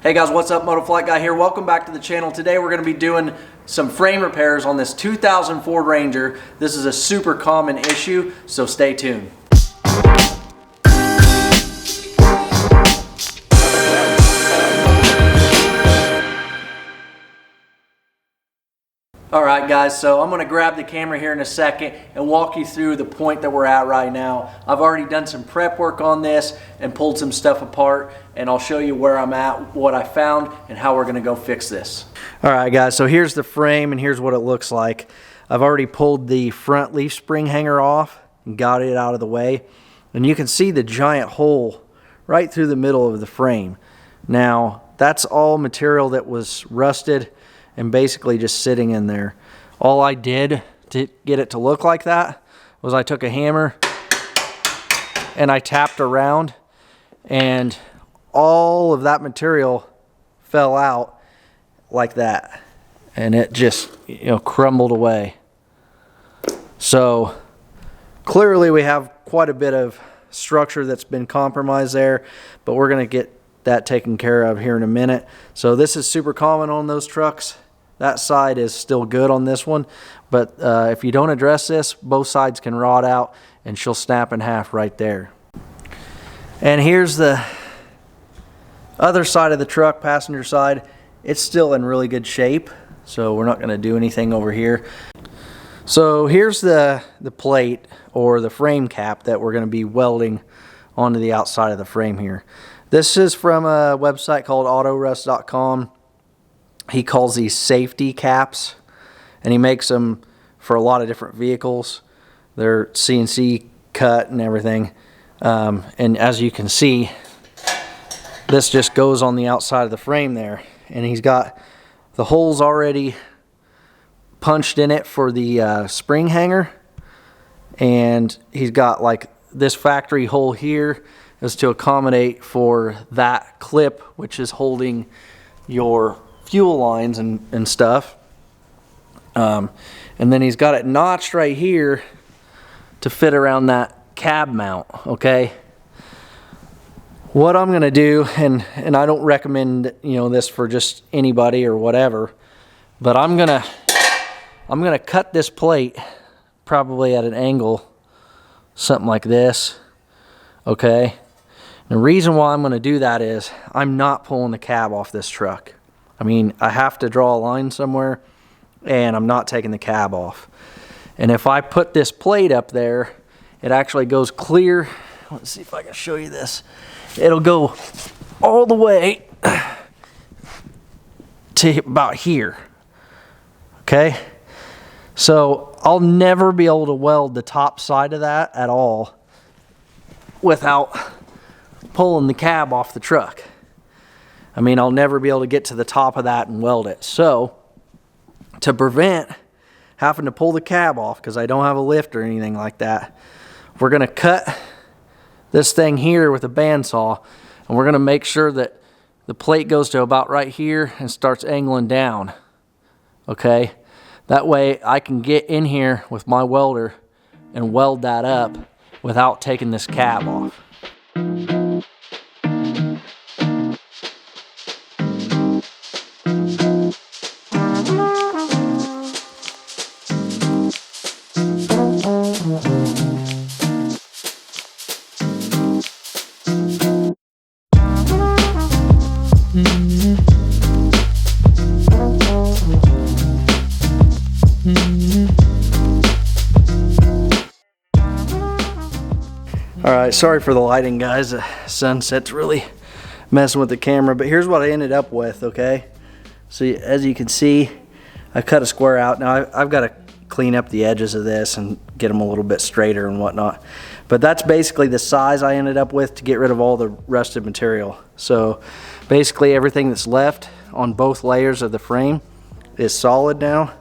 Hey guys, what's up? Motoflight Guy here. Welcome back to the channel. Today we're going to be doing some frame repairs on this 2000 Ford Ranger. This is a super common issue, so stay tuned. Alright guys, so I'm going to grab the camera here in a second and walk you through the point that we're at right now. I've already done some prep work on this and pulled some stuff apart, and I'll show you where I'm at, what I found, and how we're going to go fix this. Alright guys, so here's the frame and here's what it looks like. I've already pulled the front leaf spring hanger off and got it out of the way, and you can see the giant hole right through the middle of the frame. Now that's all material that was rusted and basically just sitting in there. All I did to get it to look like that was I took a hammer and I tapped around, and all of that material fell out like that, and it just, crumbled away. So clearly we have quite a bit of structure that's been compromised there, but we're going to get that taken care of here in a minute. So this is super common on those trucks. That side is still good on this one, but if you don't address this, both sides can rot out and she'll snap in half right there. And here's the other side of the truck, passenger side. It's still in really good shape, so we're not going to do anything over here. So here's the plate or the frame cap that we're going to be welding onto the outside of the frame here. This is from a website called autorust.com. He calls these safety caps, and he makes them for a lot of different vehicles. They're CNC cut and everything. And as you can see, this just goes on the outside of the frame there. And he's got the holes already punched in it for the spring hanger. And he's got like this factory hole here is to accommodate for that clip, which is holding your fuel lines and stuff. And then he's got it notched right here to fit around that cab mount. Okay, what I'm gonna do, and I don't recommend this for just anybody or whatever, but I'm gonna cut this plate probably at an angle something like this. Okay, the reason why I'm gonna do that is I'm not pulling the cab off this truck. I mean, I have to draw a line somewhere, and I'm not taking the cab off. And if I put this plate up there, it actually goes clear. Let's see if I can show you this. It'll go all the way to about here. Okay? So I'll never be able to weld the top side of that at all without pulling the cab off the truck. I mean, I'll never be able to get to the top of that and weld it. So to prevent having to pull the cab off, because I don't have a lift or anything like that, we're going to cut this thing here with a bandsaw, and we're going to make sure that the plate goes to about right here and starts angling down. Okay? That way I can get in here with my welder and weld that up without taking this cab off. Alright, sorry for the lighting guys, the sunset's really messing with the camera, but here's what I ended up with, okay? So as you can see, I cut a square out. Now I've got to clean up the edges of this and get them a little bit straighter and whatnot. But that's basically the size I ended up with to get rid of all the rusted material. So basically everything that's left on both layers of the frame is solid now,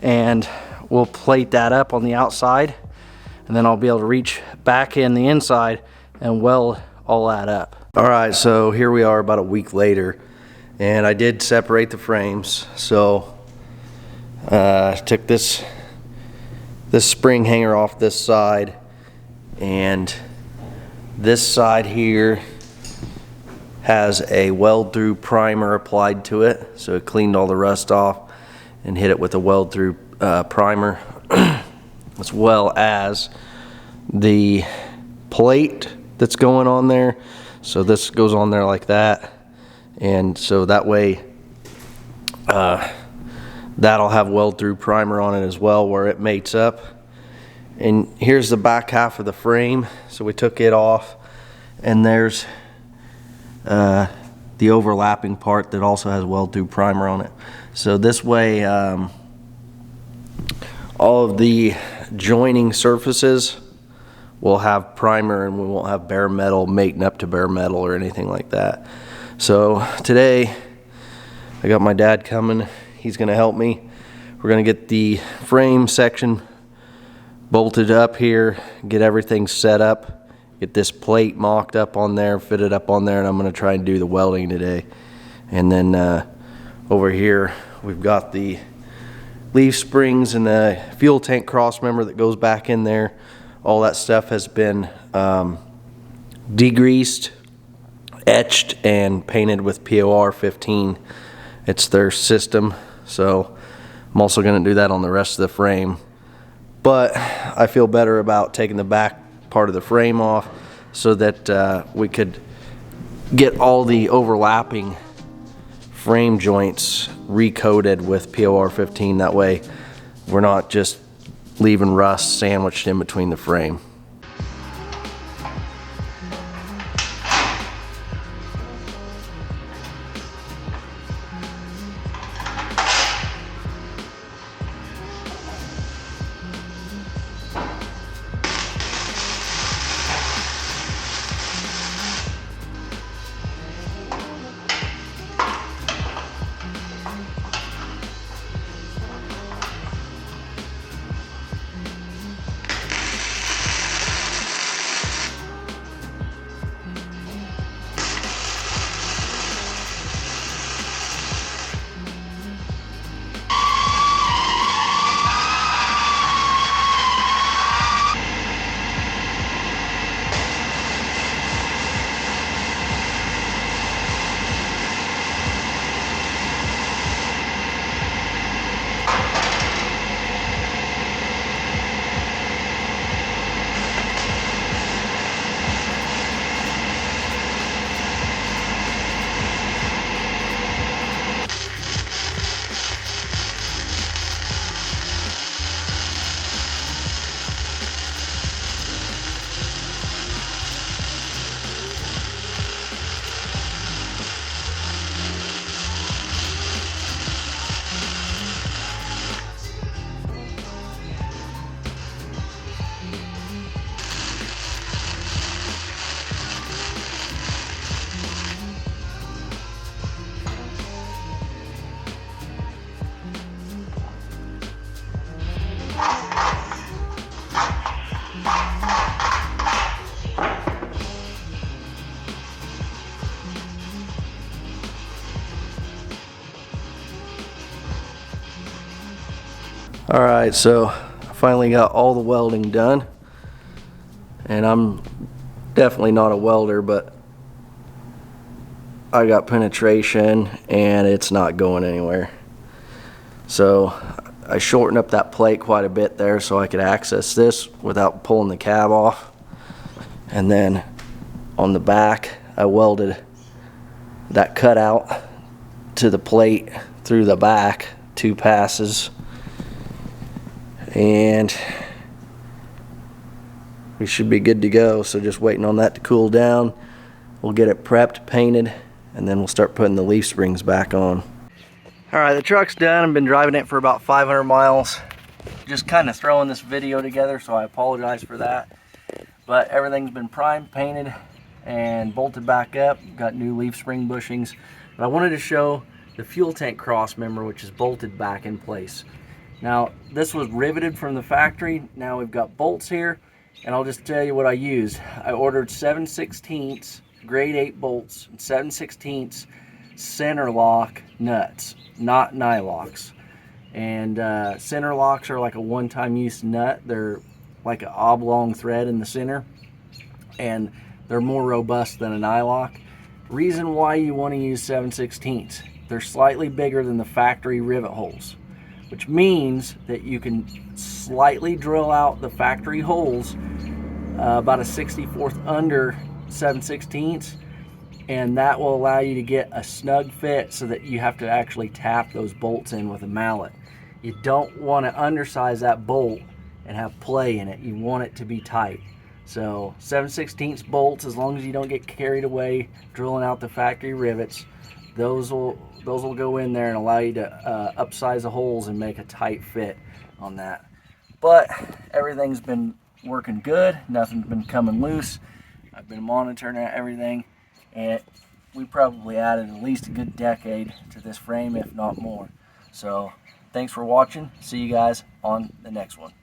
and we'll plate that up on the outside, and then I'll be able to reach back in the inside and weld all that up. Alright, so here we are about a week later, and I did separate the frames. So I took this spring hanger off this side, and this side here has a weld through primer applied to it, so it cleaned all the rust off and hit it with a weld through primer, as well as the plate that's going on there. So this goes on there like that, and so that way that'll have weld through primer on it as well where it mates up. And here's the back half of the frame. So we took it off, and there's the overlapping part that also has weld through primer on it. So this way all of the joining surfaces will have primer, and we won't have bare metal mating up to bare metal or anything like that. So today I got my dad coming. He's gonna help me. We're gonna get the frame section bolted up here, get everything set up, get this plate mocked up on there, fit it up on there, and I'm gonna try and do the welding today. And then over here we've got the leaf springs and the fuel tank cross member that goes back in there. All that stuff has been degreased, etched, and painted with POR 15. It's their system, so I'm also going to do that on the rest of the frame. But I feel better about taking the back part of the frame off so that we could get all the overlapping frame joints recoated with POR 15. That way we're not just leaving rust sandwiched in between the frame. Alright, so I finally got all the welding done, and I'm definitely not a welder, but I got penetration and it's not going anywhere. So I shortened up that plate quite a bit there so I could access this without pulling the cab off. And then on the back I welded that cutout to the plate through the back, 2 passes, and we should be good to go. So just waiting on that to cool down. We'll get it prepped, painted, and then we'll start putting the leaf springs back on. Alright, the truck's done. I've been driving it for about 500 miles. Just kind of throwing this video together, so I apologize for that. But everything's been primed, painted, and bolted back up. Got new leaf spring bushings. But I wanted to show the fuel tank cross member, which is bolted back in place. Now, this was riveted from the factory. Now we've got bolts here, and I'll just tell you what I used. I ordered 7/16 grade 8 bolts and 7/16 center lock nuts, not nylocks. And center locks are like a one-time use nut. They're like an oblong thread in the center, and they're more robust than a nylock. Reason why you want to use 7/16. They're slightly bigger than the factory rivet holes, which means that you can slightly drill out the factory holes about a 64th under 7/16, and that will allow you to get a snug fit so that you have to actually tap those bolts in with a mallet. You don't want to undersize that bolt and have play in it. You want it to be tight. So 7/16 bolts, as long as you don't get carried away drilling out the factory rivets, those will go in there and allow you to upsize the holes and make a tight fit on that. But everything's been working good. Nothing's been coming loose. I've been monitoring everything, and we probably added at least a good decade to this frame, if not more. So thanks for watching. See you guys on the next one.